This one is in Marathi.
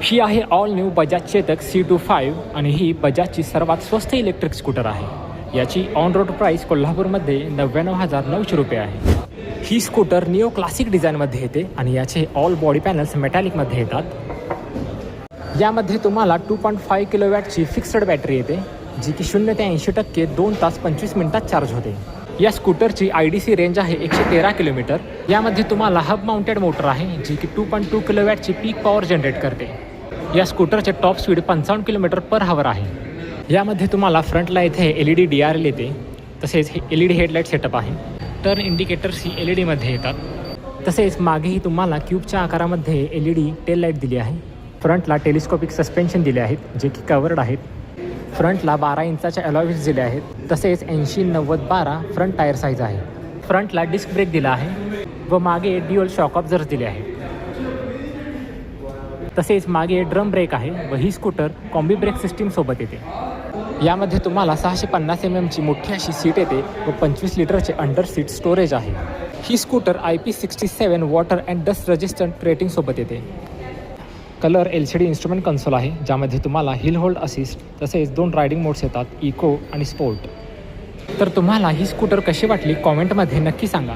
ही आहे all new Bajaj Chetak C25 आणि ही बजाजची सर्वात स्वस्त इलेक्ट्रिक स्कूटर आहे। याची ऑन रोड प्राईस कोल्हापूरमध्ये 99,900 रुपये आहे। ही स्कूटर निओ क्लासिक डिझाईनमध्ये येते आणि याचे ऑल बॉडी पॅनल्स मेटॅलिकमध्ये येतात। यामध्ये तुम्हाला 2.5 किलोवॅटची फिक्स्ड बॅटरी येते, जी की 0 ते 80% 2 तास 25 मिनिटात चार्ज होते। या स्कूटरची IDC रेंज आहे 113 किलोमीटर। यामध्ये तुम्हाला हब माउंटेड मोटर आहे, जी की 2.2 किलोवॅटची पीक पॉवर जनरेट करते। या स्कूटरचे टॉप स्पीड 55 किलोमीटर पर हवर आहे। यामध्ये तुम्हाला फ्रंटला इथे LED DRL येते, तसेच LED हेडलाईट सेटअप आहे। टर्न इंडिकेटर्स ही LED मध्ये येतात। तसेच मागेही तुम्हाला क्यूबच्या आकारामध्ये LED टेल लाईट दिली आहे। फ्रंटला टेलिस्कोपिक सस्पेन्शन दिले आहेत, जे की कवर्ड आहेत। फ्रंटला 12 इंचाच्या अलॉय व्हील्स दिले आहेत। तसेच 80-90-12 फ्रंट टायर साईज आहे। फ्रंटला डिस्क ब्रेक दिला आहे व मागे ड्युअल शॉक ऑब्झर्व्हर्स दिले आहेत। तसेच मागे ड्रम ब्रेक आहे व ही स्कूटर कॉम्बी ब्रेक सिस्टीम सोबत येते। यामध्ये तुम्हाला 650 mm ची मोठी अशी सीट येते व 25 लिटरचे अंडर सीट स्टोरेज आहे। ही scooter IP67 water and dust resistant rating सोबत येते। कलर LCD इन्स्ट्रुमेंट कन्सोल आहे, ज्यामध्ये तुम्हाला हिल होल्ड असिस्ट तसेच 2 रायडिंग मोड्स येतात, इको आणि स्पोर्ट। तर तुम्हाला ही स्कूटर कशी वाटली कॉमेंटमध्ये नक्की सांगा।